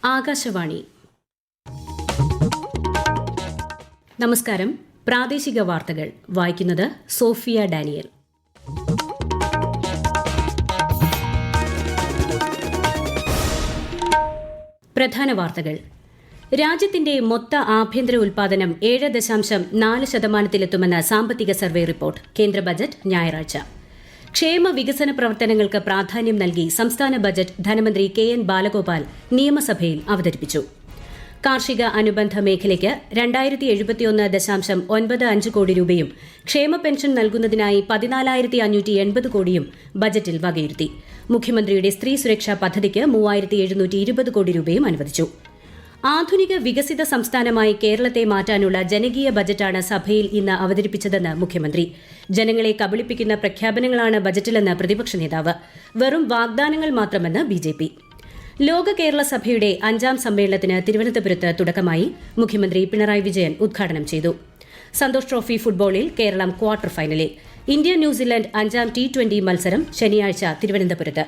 ആകാശവാണി. നമസ്കാരം. പ്രാദേശിക വാർത്തകൾ വായിക്കുന്നത് സോഫിയ ഡാനിയൽ. പ്രധാന വാർത്തകൾ. രാജ്യത്തിന്റെ മൊത്ത ആഭ്യന്തര ഉൽപാദനം 7.4% സാമ്പത്തിക സർവേ റിപ്പോർട്ട്. കേന്ദ്ര ബജറ്റ് ഞായറാഴ്ച. ക്ഷേമ വികസന പ്രവർത്തനങ്ങൾക്ക് പ്രാധാന്യം നൽകി സംസ്ഥാന ബജറ്റ് ധനമന്ത്രി കെ.എൻ. ബാലഗോപാൽ നിയമസഭയിൽ അവതരിപ്പിച്ചു. കാർഷിക അനുബന്ധ മേഖലയ്ക്ക് 2071.95 കോടി രൂപയും ക്ഷേമ പെൻഷൻ നൽകുന്നതിനായി 14,580 കോടിയും ബജറ്റിൽ വകയിരുത്തി. മുഖ്യമന്ത്രിയുടെ സ്ത്രീ സുരക്ഷാ പദ്ധതിക്ക് 3,720 കോടി രൂപയും അനുവദിച്ചു. ആധുനിക വികസിത സംസ്ഥാനമായി കേരളത്തെ മാറ്റാനുള്ള ജനകീയ ബജറ്റാണ് സഭയിൽ ഇന്ന് അവതരിപ്പിച്ചതെന്ന് മുഖ്യമന്ത്രി. ജനങ്ങളെ കബളിപ്പിക്കുന്ന പ്രഖ്യാപനങ്ങളാണ് ബജറ്റിലെന്ന് പ്രതിപക്ഷ നേതാവ്. വെറും വാഗ്ദാനങ്ങൾ മാത്രമെന്ന് ബിജെപി. ലോക കേരള സഭയുടെ 5ാം സമ്മേളനത്തിന് തിരുവനന്തപുരത്ത് തുടക്കമായി. മുഖ്യമന്ത്രി പിണറായി വിജയൻ ഉദ്ഘാടനം ചെയ്തു. സന്തോഷ് ട്രോഫി ഫുട്ബോളിൽ കേരളം ക്വാർട്ടർ ഫൈനലിൽ. ഇന്ത്യ ന്യൂസിലൻഡ് 5ാം T20 മത്സരം ശനിയാഴ്ച തിരുവനന്തപുരത്ത്.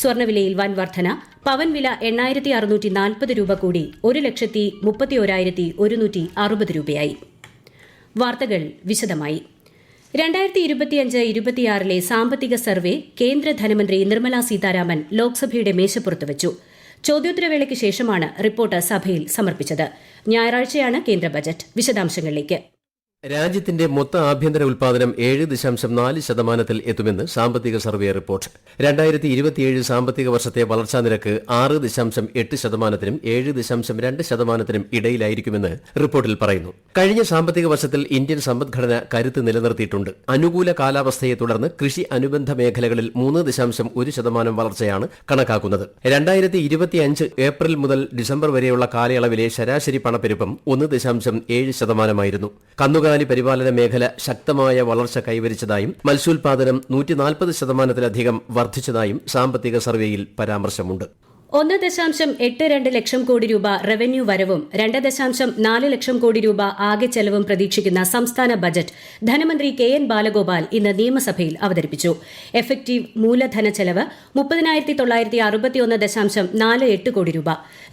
സ്വർണ്ണവിലയിൽ വൻ വർധന. പവൻ വില 8,640 രൂപ കൂടി 1,31,160 രൂപയായി. വാർത്തകൾ വിശദമായി. 2025-26 സാമ്പത്തിക സർവേ കേന്ദ്ര ധനമന്ത്രി നിർമ്മലാ സീതാരാമൻ ലോക്സഭയുടെ മേശപ്പുറത്ത് വച്ചു. ചോദ്യോത്തരവേളയ്ക്ക് ശേഷമാണ് റിപ്പോർട്ട് സഭയിൽ സമർപ്പിച്ചത്. ഞായറാഴ്ചയാണ് കേന്ദ്ര ബജറ്റ്. വിശദാംശങ്ങളിലേക്ക്. രാജ്യത്തിന്റെ മൊത്ത ആഭ്യന്തര ഉൽപാദനം 7.4% എത്തുമെന്ന് സാമ്പത്തിക സർവേ റിപ്പോർട്ട്. 2027 സാമ്പത്തിക വർഷത്തെ വളർച്ചാ നിരക്ക് 6.8%-നും 7.2%-നും ഇടയിലായിരിക്കുമെന്ന് റിപ്പോർട്ടിൽ പറയുന്നു. കഴിഞ്ഞ സാമ്പത്തിക വർഷത്തിൽ ഇന്ത്യൻ സമ്പദ്ഘടന കരുത്ത് നിലനിർത്തിയിട്ടുണ്ട്. അനുകൂല കാലാവസ്ഥയെ തുടർന്ന് കൃഷി അനുബന്ധ മേഖലകളിൽ 3.1% വളർച്ചയാണ് കണക്കാക്കുന്നത്. 2025 ഏപ്രിൽ മുതൽ ഡിസംബർ വരെയുള്ള കാലയളവിലെ ശരാശരി പണപ്പെരുപ്പം 1.7%. കന്നുകാലി പരിപാലന മേഖല ശക്തമായ വളർച്ച കൈവരിച്ചതായും മത്സ്യോൽപാദനം 140%-ലധികം വർദ്ധിച്ചതായും സാമ്പത്തിക സർവേയിൽ പരാമർശമുണ്ട്. 1.82 ലക്ഷം കോടി രൂപ റവന്യൂ വരവും 2.4 ലക്ഷം കോടി രൂപ ആകെ ചെലവും പ്രതീക്ഷിക്കുന്ന സംസ്ഥാന ബജറ്റ് ധനമന്ത്രി കെ.എൻ. ബാലഗോപാൽ ഇന്ന് നിയമസഭയിൽ അവതരിപ്പിച്ചു. എഫക്റ്റീവ് മൂലധന ചെലവ് 30,961.48 കോടി രൂപ.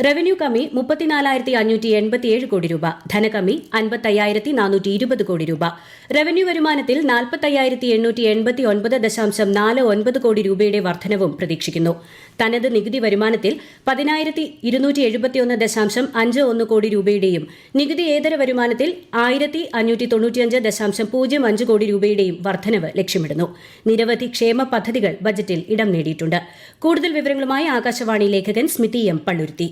റവന്യൂ കമ്മി 34,587 കോടി രൂപ. ധനകമ്മി 55,420 കോടി രൂപ. റവന്യൂ വരുമാനത്തിൽ 45,889.49 കോടി രൂപയുടെ വർധനവും പ്രതീക്ഷിക്കുന്നു. തനത് നികുതി വരുമാനത്തിൽ 10,271.51 കോടി രൂപയുടെയും നികുതിയേതര വരുമാനത്തിൽ 1,595.05 കോടി രൂപയുടെയും വർധനവ് ലക്ഷ്യമിടുന്നു. നിരവധി ക്ഷേമ പദ്ധതികൾ ബജറ്റിൽ ഇടം നേടിയിട്ടുണ്ട്. കൂടുതൽ വിവരങ്ങളുമായി ആകാശവാണി ലേഖകൻ സ്മിതി എം പള്ളുരുത്തി.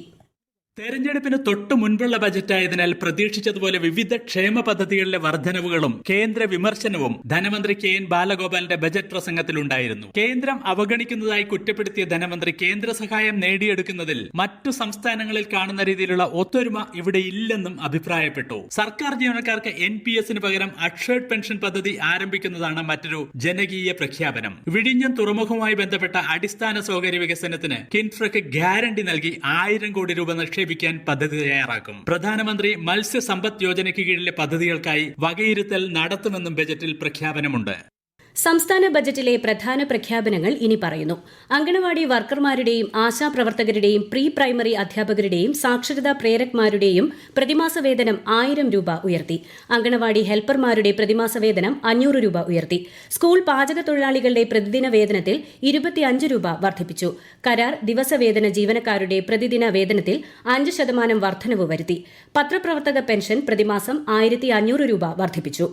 തെരഞ്ഞെടുപ്പിന് തൊട്ടു മുൻപുള്ള ബജറ്റായതിനാൽ പ്രതീക്ഷിച്ചതുപോലെ വിവിധ ക്ഷേമ പദ്ധതികളിലെ വർധനവുകളും കേന്ദ്ര വിമർശനവും ധനമന്ത്രി കെ.എൻ. ബാലഗോപാലിന്റെ ബജറ്റ് പ്രസംഗത്തിലുണ്ടായിരുന്നു. കേന്ദ്രം അവഗണിക്കുന്നതായി കുറ്റപ്പെടുത്തിയ ധനമന്ത്രി കേന്ദ്ര സഹായം നേടിയെടുക്കുന്നതിൽ മറ്റു സംസ്ഥാനങ്ങളിൽ കാണുന്ന രീതിയിലുള്ള ഒത്തൊരുമ ഇവിടെ ഇല്ലെന്നും അഭിപ്രായപ്പെട്ടു. സർക്കാർ ജീവനക്കാർക്ക് NPS-ന് പകരം അക്ഷേഡ് പെൻഷൻ പദ്ധതി ആരംഭിക്കുന്നതാണ് മറ്റൊരു ജനകീയ പ്രഖ്യാപനം. വിഴിഞ്ഞം തുറമുഖവുമായി ബന്ധപ്പെട്ട അടിസ്ഥാന സൗകര്യ വികസനത്തിന് കിൻഫ്രയ്ക്ക് ഗ്യാരണ്ടി നൽകി 1,000 കോടി രൂപ നിക്ഷേപിക്കാൻ പദ്ധതി തയ്യാറാക്കും. പ്രധാനമന്ത്രി മത്സ്യസമ്പദ് യോജനയ്ക്ക് കീഴിലെ പദ്ധതികൾക്കായി വകയിരുത്തൽ നടത്തുമെന്നും ബജറ്റിൽ പ്രഖ്യാപനമുണ്ട്. സംസ്ഥാന ബജറ്റിലെ പ്രധാന പ്രഖ്യാപനങ്ങൾ ഇനി പറയുന്നു. അങ്കണവാടി വർക്കർമാരുടെയും ആശാപ്രവർത്തകരുടെയും പ്രീ പ്രൈമറി അധ്യാപകരുടെയും സാക്ഷരതാ പ്രേരക്മാരുടെയും പ്രതിമാസ വേതനം 1,000 രൂപ ഉയർത്തി. അങ്കണവാടി ഹെൽപ്പർമാരുടെ പ്രതിമാസ വേതനം 500 രൂപ ഉയർത്തി. സ്കൂൾ പാചക തൊഴിലാളികളുടെ പ്രതിദിന വേതനത്തിൽ 25 രൂപ വർദ്ധിപ്പിച്ചു. കരാർ ദിവസവേതന ജീവനക്കാരുടെ പ്രതിദിന വേതനത്തിൽ 5% വർധനവ് വരുത്തി. പത്രപ്രവർത്തക പെൻഷൻ പ്രതിമാസം 1,500 രൂപ വർദ്ധിപ്പിച്ചു.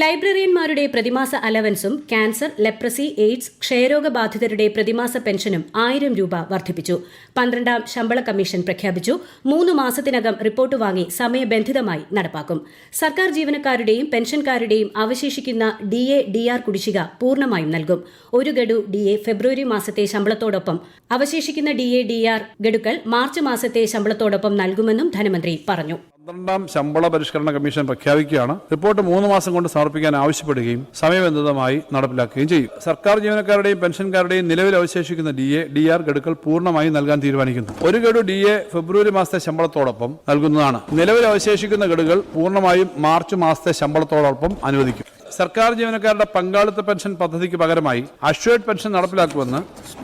ലൈബ്രറിയന്മാരുടെ പ്രതിമാസ അലവൻസും ക്യാൻസർ, ലെപ്രസി, എയ്ഡ്സ്, ക്ഷയരോഗബാധിതരുടെ പ്രതിമാസ പെൻഷനും 1,000 രൂപ വർദ്ധിപ്പിച്ചു. 12ാം ശമ്പള കമ്മീഷൻ പ്രഖ്യാപിച്ചു. 3 മാസത്തിനകം റിപ്പോർട്ട് വാങ്ങി സമയബന്ധിതമായി നടപ്പാക്കും. സർക്കാർ ജീവനക്കാരുടെയും പെൻഷൻകാരുടെയും അവശേഷിക്കുന്ന DA, DR കുടിശ്ശിക പൂർണ്ണമായും നൽകും. ഒരു ഗഡു DA ഫെബ്രുവരി മാസത്തെ ശമ്പളത്തോടൊപ്പം അവശേഷിക്കുന്ന DA, DR ഗഡുക്കൾ മാർച്ച് മാസത്തെ ശമ്പളത്തോടൊപ്പം നൽകുമെന്നും ധനമന്ത്രി പറഞ്ഞു. 12ാം ശമ്പള പരിഷ്കരണ കമ്മീഷൻ പ്രഖ്യാപിക്കുകയാണ്. റിപ്പോർട്ട് 3 മാസം കൊണ്ട് സമർപ്പിക്കാൻ ആവശ്യപ്പെടുകയും സമയബന്ധിതമായി നടപ്പിലാക്കുകയും ചെയ്യും. സർക്കാർ ജീവനക്കാരുടെയും പെൻഷൻകാരുടെയും നിലവിൽ അവശേഷിക്കുന്ന DA, DR ഗഡുക്കൾ പൂർണ്ണമായും നൽകാൻ തീരുമാനിക്കുന്നു. ഒരു ഗഡു DA ഫെബ്രുവരി മാസത്തെ ശമ്പളത്തോടൊപ്പം നൽകുന്നതാണ്. നിലവിൽ അവശേഷിക്കുന്ന ഗഡുകൾ പൂർണ്ണമായും മാർച്ച് മാസത്തെ ശമ്പളത്തോടൊപ്പം അനുവദിക്കും. സർക്കാർ ജീവനക്കാരുടെ പങ്കാളിത്ത പെൻഷൻ പദ്ധതിക്ക് പകരമായി അഷ്വേർഡ് പെൻഷൻ നടപ്പിലാക്കുമെന്ന്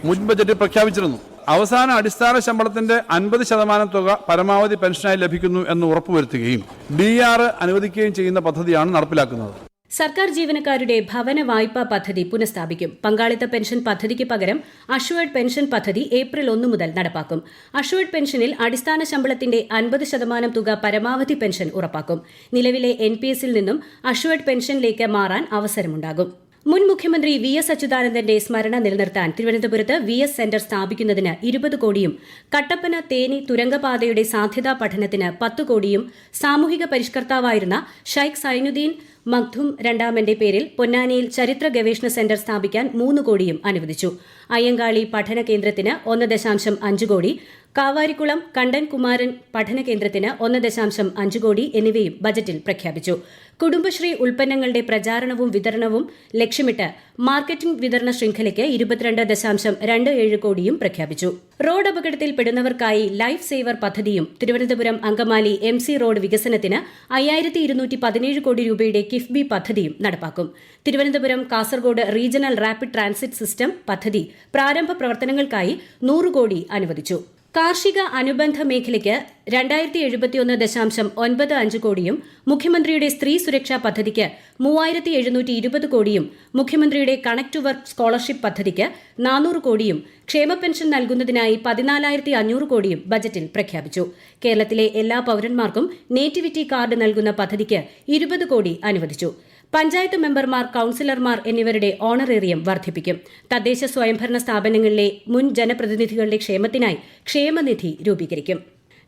മുൻ ബജറ്റിൽ പ്രഖ്യാപിച്ചിരുന്നു. അവസാന അടിസ്ഥാന ശമ്പളത്തിന്റെ 50% തുക പരമാവധി പെൻഷനായി ലഭിക്കുന്നു എന്ന് ഉറപ്പുവരുത്തുകയും DR അനുവദിക്കുകയും ചെയ്യുന്ന പദ്ധതിയാണ് നടപ്പിലാക്കുന്നത്. സർക്കാർ ജീവനക്കാരുടെ ഭവന വായ്പാ പദ്ധതി പുനഃസ്ഥാപിക്കും. പങ്കാളിത്ത പെൻഷൻ പദ്ധതിക്ക് പകരം അഷ്വേർഡ് പെൻഷൻ പദ്ധതി ഏപ്രിൽ 1 മുതൽ നടപ്പാക്കും. അഷ്വേർഡ് പെൻഷനിൽ അടിസ്ഥാന ശമ്പളത്തിന്റെ 50% തുക പരമാവധി പെൻഷൻ ഉറപ്പാക്കും. നിലവിലെ NPS-ൽ നിന്നും അഷ്വേർഡ് പെൻഷനിലേക്ക് മാറാൻ അവസരമുണ്ടാകും. മുൻ മുഖ്യമന്ത്രി VS അച്യുതാനന്ദന്റെ സ്മരണ നിലനിർത്താൻ തിരുവനന്തപുരത്ത് VS സെന്റർ സ്ഥാപിക്കുന്നതിന് 20 കോടിയും കട്ടപ്പന തേനി തുരങ്കപാതയുടെ സാധ്യതാ പഠനത്തിന് 10 കോടിയും സാമൂഹിക പരിഷ്കർത്താവായിരുന്ന ഷൈഖ് സൈനുദ്ദീൻ മഖ്ദൂം രണ്ടാമന്റെ പേരിൽ പൊന്നാനിയിൽ ചരിത്ര ഗവേഷണ സെന്റർ സ്ഥാപിക്കാൻ 3 കോടിയും അനുവദിച്ചു. അയ്യങ്കാളി പഠന കേന്ദ്രത്തിന് 1.5 കോടി, കാവാരിക്കുളം കണ്ടൻ കുമാരൻ പഠന കേന്ദ്രത്തിന് 1.5 കോടി എന്നിവയും ബജറ്റിൽ പ്രഖ്യാപിച്ചു. കുടുംബശ്രീ ഉൽപ്പന്നങ്ങളുടെ പ്രചാരണവും വിതരണവും ലക്ഷ്യമിട്ട് മാർക്കറ്റിംഗ് വിതരണ ശൃംഖലയ്ക്ക് 22.27 കോടിയും പ്രഖ്യാപിച്ചു. റോഡ് അപകടത്തിൽപ്പെടുന്നവർക്കായി ലൈഫ് സേവർ പദ്ധതിയും തിരുവനന്തപുരം അങ്കമാലി MC റോഡ് വികസനത്തിന് 5217 കോടി രൂപയുടെ കിഫ്ബി പദ്ധതിയും നടപ്പാക്കും. Thiruvananthapuram Kasaragod regional rapid transit system പദ്ധതി പ്രാരംഭ പ്രവർത്തനങ്ങൾക്കായി 100 കോടി അനുവദിച്ചു. കാർഷിക അനുബന്ധ മേഖലയ്ക്ക് 2071.95 കോടിയും മുഖ്യമന്ത്രിയുടെ സ്ത്രീ സുരക്ഷാ പദ്ധതിക്ക് 3720 കോടിയും മുഖ്യമന്ത്രിയുടെ കണക്ട് ടു വർക്ക് സ്കോളർഷിപ്പ് പദ്ധതിക്ക് 400 കോടിയും ക്ഷേമ പെൻഷൻ നൽകുന്നതിനായി 14,500 കോടിയും ബജറ്റിൽ പ്രഖ്യാപിച്ചു. കേരളത്തിലെ എല്ലാ പൌരന്മാർക്കും നേറ്റിവിറ്റി കാർഡ് നൽകുന്ന പദ്ധതിക്ക് 20 കോടി അനുവദിച്ചു. പഞ്ചായത്ത് മെമ്പർമാർ, കൌൺസിലർമാർ എന്നിവരുടെ ഓണറേറിയം വർദ്ധിപ്പിക്കും. തദ്ദേശ സ്വയംഭരണ സ്ഥാപനങ്ങളിലെ മുൻ ജനപ്രതിനിധികളുടെ ക്ഷേമത്തിനായി ക്ഷേമനിധി രൂപീകരിക്കും.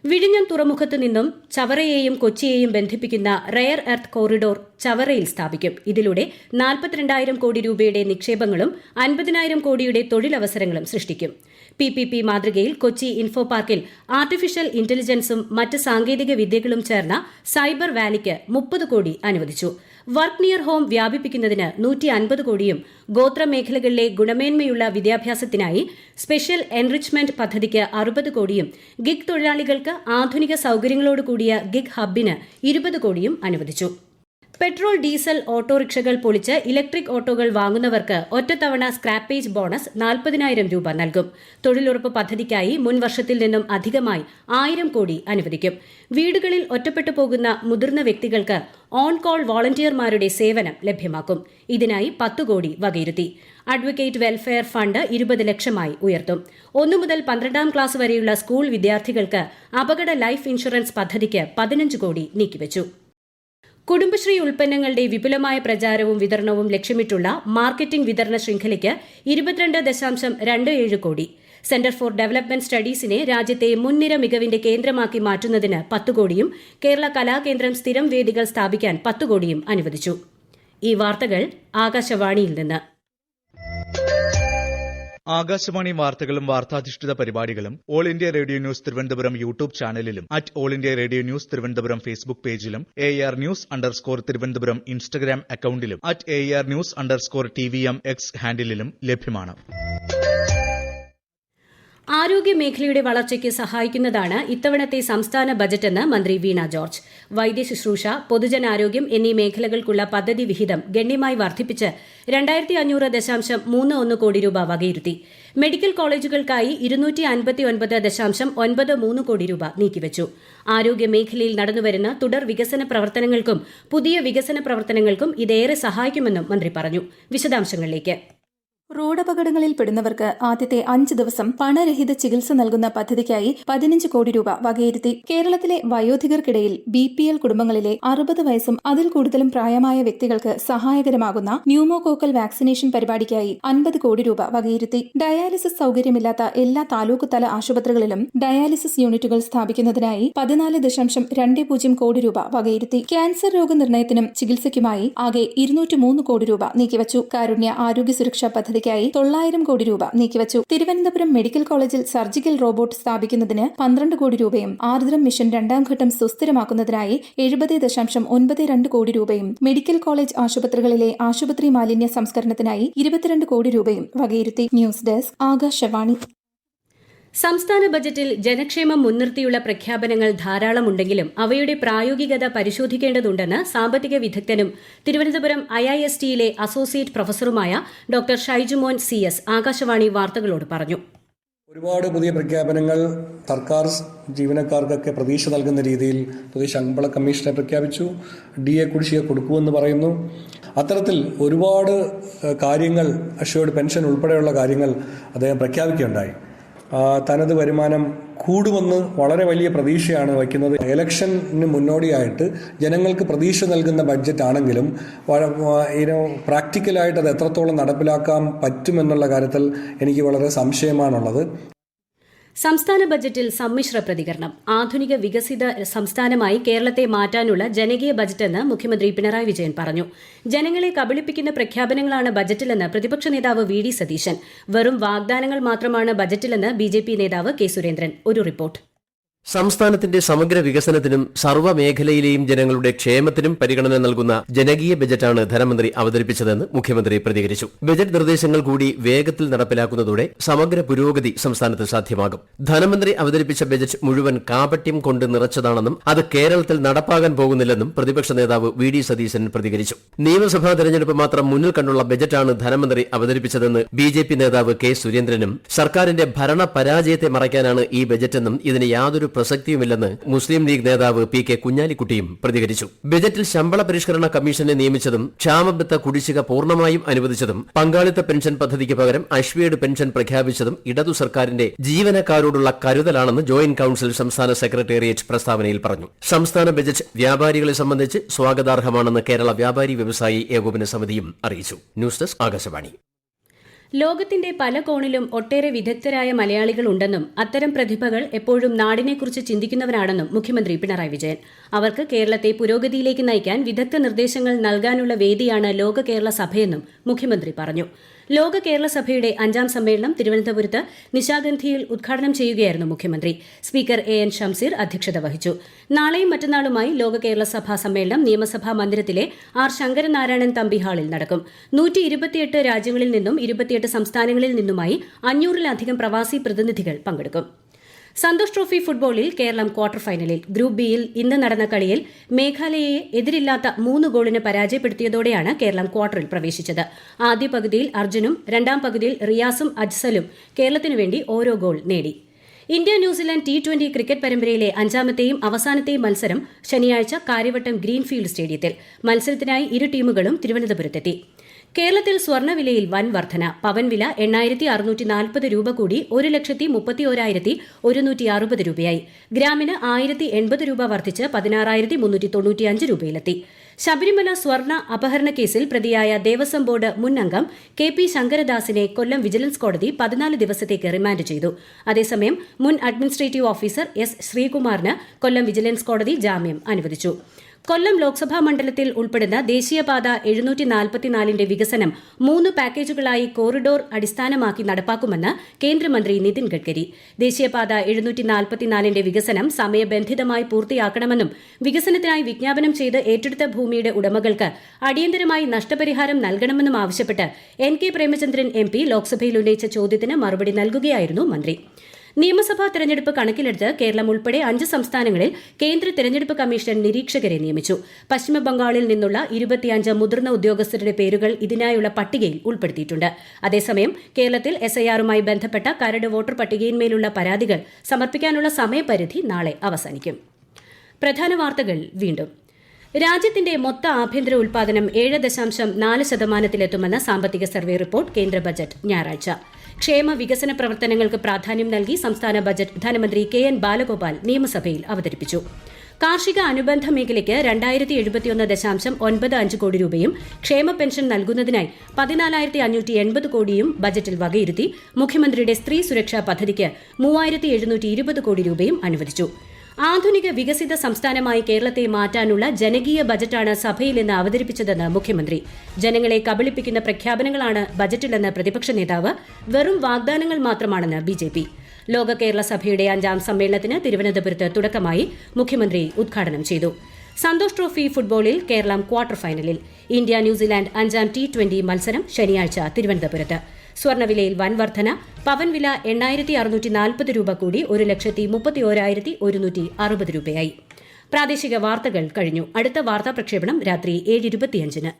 വിഴിഞ്ഞം തുറമുഖത്തു നിന്നും ചവറയെയും കൊച്ചിയെയും ബന്ധിപ്പിക്കുന്ന റെയർ എർത്ത് കോറിഡോർ ചവറയിൽ സ്ഥാപിക്കും. ഇതിലൂടെ 42,000 കോടി രൂപയുടെ നിക്ഷേപങ്ങളും 50,000 കോടിയുടെ തൊഴിലവസരങ്ങളും സൃഷ്ടിക്കും. PPP മാതൃകയിൽ കൊച്ചി ഇൻഫോ പാർക്കിൽ ആർട്ടിഫിഷ്യൽ ഇന്റലിജൻസും മറ്റ് സാങ്കേതിക വിദ്യകളും ചേർന്ന സൈബർ വാലിക്ക് 30 കോടി അനുവദിച്ചു. വർക്ക് നിയർ ഹോം വ്യാപിപ്പിക്കുന്നതിന് 150 കോടിയും ഗോത്ര മേഖലകളിലെ ഗുണമേന്മയുള്ള വിദ്യാഭ്യാസത്തിനായി സ്പെഷ്യൽ എൻറിച്ച്മെന്റ് പദ്ധതിക്ക് 60 കോടിയും ഗിഗ് തൊഴിലാളികൾക്ക് ആധുനിക സൌകര്യങ്ങളോടുകൂടിയ ഗിഗ് ഹബ്ബിന് 20 കോടിയും അനുവദിച്ചു. പെട്രോൾ, ഡീസൽ ഓട്ടോറിക്ഷകൾ പൊളിച്ച് ഇലക്ട്രിക് ഓട്ടോകൾ വാങ്ങുന്നവർക്ക് ഒറ്റത്തവണ സ്ക്രാപ്പേജ് ബോണസ് 40,000 രൂപ നൽകും. തൊഴിലുറപ്പ് പദ്ധതിക്കായി മുൻ വർഷത്തിൽ നിന്നും അധികമായി 1000 കോടി അനുവദിക്കും. വീടുകളിൽ ഒറ്റപ്പെട്ടു പോകുന്ന മുതിർന്ന വ്യക്തികൾക്ക് ഓൺ കോൾ വോളണ്ടിയർമാരുടെ സേവനം ലഭ്യമാക്കും. ഇതിനായി 10 കോടി വകയിരുത്തി. അഡ്വക്കേറ്റ് വെൽഫെയർ ഫണ്ട് 20 ലക്ഷമായി ഉയർത്തും. 1 മുതൽ 12ാം ക്ലാസ് വരെയുള്ള സ്കൂൾ വിദ്യാർത്ഥികൾക്ക് അപകട ലൈഫ് ഇൻഷുറൻസ് പദ്ധതിക്ക് 15 കോടി നീക്കിവച്ചു. കുടുംബശ്രീ ഉൽപ്പന്നങ്ങളുടെ വിപുലമായ പ്രചാരവും വിതരണവും ലക്ഷ്യമിട്ടുള്ള മാർക്കറ്റിംഗ് വിതരണ ശൃംഖലയ്ക്ക് 22.27 കോടി. സെന്റർ ഫോർ ഡെവലപ്മെന്റ് സ്റ്റഡീസിനെ രാജ്യത്തെ മുൻനിര മികവിന്റെ കേന്ദ്രമാക്കി മാറ്റുന്നതിന് 10 കോടിയും കേരള കലാകേന്ദ്രം സ്ഥിരം വേദികൾ സ്ഥാപിക്കാൻ 10 കോടിയും അനുവദിച്ചു. ഈ വാർത്തകൾ ആകാശവാണിയിൽ നിന്ന്. ആകാശവാണി വാർത്തകളും വാർത്താധിഷ്ഠിത പരിപാടികളും All India Radio News Thiruvananthapuram YouTube ചാനലിലും All India Radio News Thiruvananthapuram Facebook പേജിലും AR News_ തിരുവനന്തപുരം ഇൻസ്റ്റഗ്രാം അക്കൌണ്ടിലും AR News_TVM X ഹാൻഡിലും ലഭ്യമാണ്. ആരോഗ്യമേഖലയുടെ വളർച്ചയ്ക്ക് സഹായിക്കുന്നതാണ് ഇത്തവണത്തെ സംസ്ഥാന ബജറ്റെന്ന് മന്ത്രി വീണ ജോർജ്. വൈദ്യശുശ്രൂഷ, പൊതുജനാരോഗ്യം എന്നീ മേഖലകൾക്കുള്ള പദ്ധതി വിഹിതം ഗണ്യമായി വർദ്ധിപ്പിച്ച് 2,500.31 കോടി രൂപ വകയിരുത്തി. മെഡിക്കൽ കോളേജുകൾക്കായി 259.93 കോടി രൂപ നീക്കിവച്ചു. ആരോഗ്യമേഖലയിൽ നടന്നുവരുന്ന തുടർ വികസന പ്രവർത്തനങ്ങൾക്കും പുതിയ വികസന പ്രവർത്തനങ്ങൾക്കും ഇതേറെ സഹായിക്കുമെന്നും മന്ത്രി പറഞ്ഞു. വിശദാംശങ്ങളിലേക്ക്. റോഡപകടങ്ങളിൽ പെടുന്നവർക്ക് ആദ്യത്തെ 5 ദിവസം പണരഹിത ചികിത്സ നൽകുന്ന പദ്ധതിക്കായി 15 കോടി രൂപ വകയിരുത്തി. കേരളത്തിലെ വയോധികർക്കിടയിൽ BPL കുടുംബങ്ങളിലെ 60 വയസ്സും അതിൽ കൂടുതലും പ്രായമായ വ്യക്തികൾക്ക് സഹായകരമാകുന്ന ന്യൂമോകോക്കൽ വാക്സിനേഷൻ പരിപാടിക്കായി 50 കോടി രൂപ വകയിരുത്തി. ഡയാലിസിസ് സൌകര്യമില്ലാത്ത എല്ലാ താലൂക്ക് തല ആശുപത്രികളിലും ഡയാലിസിസ് യൂണിറ്റുകൾ സ്ഥാപിക്കുന്നതിനായി 14.20 കോടി രൂപ വകയിരുത്തി. ക്യാൻസർ രോഗനിർണയത്തിനും ചികിത്സയ്ക്കുമായി ആകെ 203 കോടി രൂപ നീക്കിവച്ചു. കാരുണ്യ ആരോഗ്യ സുരക്ഷാ പദ്ധതി 900 കോടി രൂപ നീക്കിവച്ചു. തിരുവനന്തപുരം മെഡിക്കൽ കോളേജിൽ സർജിക്കൽ റോബോട്ട് സ്ഥാപിക്കുന്നതിന് 12 കോടി രൂപയും ആർദ്രം മിഷൻ 2ാം ഘട്ടം സുസ്ഥിരമാക്കുന്നതിനായി 70.92 കോടി രൂപയും മെഡിക്കൽ കോളേജ് ആശുപത്രികളിലെ ആശുപത്രി മാലിന്യ സംസ്കരണത്തിനായി 22 കോടി രൂപയും വകയിരുത്തി. News desk, Akashvani. സംസ്ഥാന ബജറ്റിൽ ജനക്ഷേമം മുൻനിർത്തിയുള്ള പ്രഖ്യാപനങ്ങൾ ധാരാളമുണ്ടെങ്കിലും അവയുടെ പ്രായോഗികത പരിശോധിക്കേണ്ടതുണ്ടെന്ന് സാമ്പത്തിക വിദഗ്ധനും തിരുവനന്തപുരം IISTയിലെ അസോസിയേറ്റ് പ്രൊഫസറുമായ ഡോക്ടർ ഷൈജുമോൻ CS ആകാശവാണി വാർത്തകളോട് പറഞ്ഞു. ഒരുപാട് പുതിയ പ്രഖ്യാപനങ്ങൾ സർക്കാർ ജീവനക്കാർക്കൊക്കെ പ്രതീക്ഷ നൽകുന്ന രീതിയിൽ പുതിയ ശമ്പള കമ്മീഷനെ പ്രഖ്യാപിച്ചു. DA കുടിശ്ശിക കൊടുക്കുമെന്ന് പറയുന്നു. അത്തരത്തിൽ ഒരുപാട് കാര്യങ്ങൾ, അഷ്വേർഡ് പെൻഷൻ ഉൾപ്പെടെയുള്ള കാര്യങ്ങൾ അദ്ദേഹം പ്രഖ്യാപിക്കുകയുണ്ടായി. തനത് വരുമാനം കൂടുമെന്ന് വളരെ വലിയ പ്രതീക്ഷയാണ് വയ്ക്കുന്നത്. ഇലക്ഷന് മുന്നോടിയായിട്ട് ജനങ്ങൾക്ക് പ്രതീക്ഷ നൽകുന്ന ബഡ്ജറ്റ് ആണെങ്കിലും പ്രാക്ടിക്കലായിട്ട് അത് എത്രത്തോളം നടപ്പിലാക്കാൻ പറ്റുമെന്നുള്ള കാര്യത്തിൽ എനിക്ക് വളരെ സംശയമാണുള്ളത്. സംസ്ഥാന ബജറ്റിൽ സമ്മിശ്ര പ്രതികരണം. ആധുനിക വികസിത സംസ്ഥാനമായി കേരളത്തെ മാറ്റാനുള്ള ജനകീയ ബജറ്റെന്ന് മുഖ്യമന്ത്രി പിണറായി വിജയൻ പറഞ്ഞു. ജനങ്ങളെ കബളിപ്പിക്കുന്ന പ്രഖ്യാപനങ്ങളാണ് ബജറ്റിലെന്ന് പ്രതിപക്ഷ നേതാവ് VD സതീശൻ. വെറും വാഗ്ദാനങ്ങൾ മാത്രമാണ് ബജറ്റിലെന്ന് BJP നേതാവ് K സുരേന്ദ്രൻ. ഒരു റിപ്പോർട്ട്. സംസ്ഥാനത്തിന്റെ സമഗ്ര വികസനത്തിനും സർവ്വമേഖലയിലെയും ജനങ്ങളുടെ ക്ഷേമത്തിനും പരിഗണന നൽകുന്ന ജനകീയ ബജറ്റാണ് ധനമന്ത്രി അവതരിപ്പിച്ചതെന്ന് മുഖ്യമന്ത്രി പ്രതികരിച്ചു. ബജറ്റ് നിർദ്ദേശങ്ങൾ കൂടി വേഗത്തിൽ നടപ്പിലാക്കുന്നതോടെ സമഗ്ര പുരോഗതി സംസ്ഥാനത്ത് സാധ്യമാകും. ധനമന്ത്രി അവതരിപ്പിച്ച ബജറ്റ് മുഴുവൻ കാപട്യം കൊണ്ട് നിറച്ചതാണെന്നും അത് കേരളത്തിൽ നടപ്പാകാൻ പോകുന്നില്ലെന്നും പ്രതിപക്ഷ നേതാവ് VD സതീശൻ പ്രതികരിച്ചു. നിയമസഭാ തെരഞ്ഞെടുപ്പ് മാത്രം മുന്നിൽ കണ്ടുള്ള ബജറ്റാണ് ധനമന്ത്രി അവതരിപ്പിച്ചതെന്ന് BJP നേതാവ് K സുരേന്ദ്രനും സർക്കാരിന്റെ ഭരണ പരാജയത്തെ മറയ്ക്കാനാണ് ഈ ബജറ്റെന്നും ഇതിന് യാതൊരു പ്രസക്തിയുമില്ലെന്ന് മുസ്ലിം ലീഗ് നേതാവ് PK കുഞ്ഞാലിക്കുട്ടിയും പ്രതികരിച്ചു. ബജറ്റിൽ ശമ്പള പരിഷ്കരണ കമ്മീഷനെ നിയമിച്ചതും ക്ഷാമബത്ത കുടിശ്ശിക പൂർണ്ണമായും അനുവദിച്ചതും പങ്കാളിത്ത പെൻഷൻ പദ്ധതിക്ക് പകരം അഷ്വേർഡ് പെൻഷൻ പ്രഖ്യാപിച്ചതും ഇടതു സർക്കാരിന്റെ ജീവനക്കാരോടുള്ള കരുതലാണെന്ന് ജോയിന്റ് കൌൺസിൽ സംസ്ഥാന സെക്രട്ടേറിയറ്റ് പ്രസ്താവനയിൽ പറഞ്ഞു. സംസ്ഥാന ബജറ്റ് വ്യാപാരികളെ സംബന്ധിച്ച് സ്വാഗതാർഹമാണെന്ന് കേരള വ്യാപാരി വ്യവസായി ഏകോപന സമിതിയും അറിയിച്ചു. News desk Akashvani. ലോകത്തിന്റെ പല കോണിലും ഒട്ടേറെ വിദഗ്ധരായ മലയാളികൾ ഉണ്ടെന്നും അത്തരം പ്രതിഭകൾ എപ്പോഴും നാടിനെക്കുറിച്ച് ചിന്തിക്കുന്നവരാണെന്നും മുഖ്യമന്ത്രി പിണറായി വിജയൻ. അവർക്ക് കേരളത്തെ പുരോഗതിയിലേക്ക് നയിക്കാൻ വിദഗ്ധ നിർദ്ദേശങ്ങൾ നൽകാനുള്ള വേദിയാണ് ലോക കേരള സഭയെന്നും മുഖ്യമന്ത്രി പറഞ്ഞു. ലോക കേരള സഭയുടെ 5ാം സമ്മേളനം തിരുവനന്തപുരത്ത് നിശാഗന്ധിയിൽ ഉദ്ഘാടനം ചെയ്യുകയായിരുന്നു മുഖ്യമന്ത്രി. സ്പീക്കർ AN ഷംസീർ അധ്യക്ഷത വഹിച്ചു. നാളെയും മറ്റന്നാളുമായി ലോക കേരള സഭാ സമ്മേളനം നിയമസഭാ മന്ദിരത്തിലെ R ശങ്കരനാരായണൻ തമ്പി ഹാളിൽ നടക്കും. 128 രാജ്യങ്ങളിൽ നിന്നും 28 സംസ്ഥാനങ്ങളിൽ നിന്നുമായി 500-ലധികം പ്രവാസി പ്രതിനിധികൾ പങ്കെടുക്കും. സന്തോഷ് ട്രോഫി ഫുട്ബോളിൽ കേരളം ക്വാർട്ടർ ഫൈനലിൽ. ഗ്രൂപ്പ് ബിയിൽ ഇന്ന് നടന്ന കളിയിൽ മേഘാലയയെ എതിരില്ലാത്ത 3 ഗോളിന് പരാജയപ്പെടുത്തിയതോടെയാണ് കേരളം ക്വാർട്ടറിൽ പ്രവേശിച്ചത്. ആദ്യ പകുതിയിൽ അർജുനും 2ാം പകുതിയിൽ റിയാസും അജ്സലും കേരളത്തിനു വേണ്ടി ഓരോ ഗോൾ നേടി. ഇന്ത്യ ന്യൂസിലാൻഡ് T20 ക്രിക്കറ്റ് പരമ്പരയിലെ 5ാമത്തെയും അവസാനത്തെയും മത്സരം ശനിയാഴ്ച കാര്യവട്ടം ഗ്രീൻഫീൽഡ് സ്റ്റേഡിയത്തിൽ. മത്സരത്തിനായി ഇരു ടീമുകളും തിരുവനന്തപുരത്തെത്തി. കേരളത്തിൽ സ്വർണ്ണവിലയിൽ വൻ വർധന. പവൻ വില 8,640 രൂപ കൂടി 1,71,160 രൂപയായി. ഗ്രാമിന് 1,080 രൂപ വർദ്ധിച്ച് 16,395 രൂപയിലെത്തി. ശബരിമല സ്വർണ്ണ അപഹരണ കേസിൽ പ്രതിയായ ദേവസ്വം ബോർഡ് മുൻ അംഗം KP ശങ്കരദാസിനെ കൊല്ലം വിജിലൻസ് കോടതി 14 ദിവസത്തേക്ക് റിമാൻഡ് ചെയ്തു. അതേസമയം മുൻ അഡ്മിനിസ്ട്രേറ്റീവ് ഓഫീസർ S ശ്രീകുമാറിന് കൊല്ലം വിജിലൻസ് കോടതി ജാമ്യം അനുവദിച്ചു. കൊല്ലം ലോക്സഭാ മണ്ഡലത്തിൽ ഉൾപ്പെടുന്ന ദേശീയപാത 744ന്റെ വികസനം 3 പാക്കേജുകളായി കോറിഡോർ അടിസ്ഥാനമാക്കി നടപ്പാക്കുമെന്ന് കേന്ദ്രമന്ത്രി നിതിൻ ഗഡ്കരി. ദേശീയപാത 744ന്റെ വികസനം സമയബന്ധിതമായി പൂർത്തിയാക്കണമെന്നും വികസനത്തിനായി വിജ്ഞാപനം ചെയ്ത് ഏറ്റെടുത്ത ഭൂമിയുടെ ഉടമകൾക്ക് അടിയന്തരമായി നഷ്ടപരിഹാരം നൽകണമെന്നും ആവശ്യപ്പെട്ട് NK പ്രേമചന്ദ്രൻ MP ലോക്സഭയിൽ ഉന്നയിച്ച ചോദ്യത്തിന് മറുപടി നൽകുകയായിരുന്നു മന്ത്രി. നിയമസഭാ തെരഞ്ഞെടുപ്പ് കണക്കിലെടുത്ത് കേരളം ഉൾപ്പെടെ 5 സംസ്ഥാനങ്ങളിൽ കേന്ദ്ര തെരഞ്ഞെടുപ്പ് കമ്മീഷൻ നിരീക്ഷകരെ നിയമിച്ചു. പശ്ചിമബംഗാളിൽ നിന്നുള്ള 25 മുതിർന്ന ഉദ്യോഗസ്ഥരുടെ പേരുകൾ ഇതിനായുള്ള പട്ടികയിൽ ഉൾപ്പെടുത്തിയിട്ടുണ്ട്. അതേസമയം കേരളത്തിൽ SIR-മായി ബന്ധപ്പെട്ട കരട് വോട്ടർ പട്ടികയിന്മേലുള്ള പരാതികൾ സമർപ്പിക്കാനുള്ള സമയപരിധി നാളെ അവസാനിക്കും. പ്രധാന വാർത്തകൾ വീണ്ടും. രാജ്യത്തിന്റെ മൊത്ത ആഭ്യന്തര ഉൽപാദനം 7.4%-ലെത്തുമെന്ന സാമ്പത്തിക സർവേ റിപ്പോർട്ട് കേന്ദ്ര ബജറ്റ് ഞായറാഴ്ച. ക്ഷേമ വികസന പ്രവർത്തനങ്ങൾക്ക് പ്രാധാന്യം നൽകി സംസ്ഥാന ബജറ്റ് ധനമന്ത്രി KN ബാലഗോപാൽ നിയമസഭയിൽ അവതരിപ്പിച്ചു. കാർഷിക അനുബന്ധ മേഖലയ്ക്ക് 2071.95 കോടി രൂപയും ക്ഷേമ പെൻഷൻ നൽകുന്നതിനായി 14,580 കോടിയും ബജറ്റിൽ വകയിരുത്തി. മുഖ്യമന്ത്രിയുടെ സ്ത്രീ സുരക്ഷാ പദ്ധതിക്ക് 3,720 കോടി രൂപയും അനുവദിച്ചു. ആധുനിക വികസിത സംസ്ഥാനമായി കേരളത്തെ മാറ്റാനുള്ള ജനകീയ ബജറ്റാണ് സഭയിൽ ഇന്ന് അവതരിപ്പിച്ചതെന്ന് മുഖ്യമന്ത്രി. ജനങ്ങളെ കബളിപ്പിക്കുന്ന പ്രഖ്യാപനങ്ങളാണ് ബജറ്റിലെന്ന് പ്രതിപക്ഷ നേതാവ്. വെറും വാഗ്ദാനങ്ങൾ മാത്രമാണെന്ന് BJP. ലോക കേരള സഭയുടെ 5ാം സമ്മേളനത്തിന് തിരുവനന്തപുരത്ത് തുടക്കമായി. മുഖ്യമന്ത്രി ഉദ്ഘാടനം ചെയ്തു. സന്തോഷ് ട്രോഫി ഫുട്ബോളിൽ കേരളം ക്വാർട്ടർ ഫൈനലിൽ. ഇന്ത്യ ന്യൂസിലാൻഡ് 5ാം T20 മത്സരം ശനിയാഴ്ച തിരുവനന്തപുരത്ത്. സ്വർണ്ണവിലയിൽ വൻ വർധന. പവൻ വില 8,640 രൂപ കൂടി 1,31,160 രൂപയായി. പ്രാദേശിക വാർത്തകൾ കഴിഞ്ഞു. അടുത്ത വാർത്താ പ്രക്ഷേപണം രാത്രി 7:25-ന്.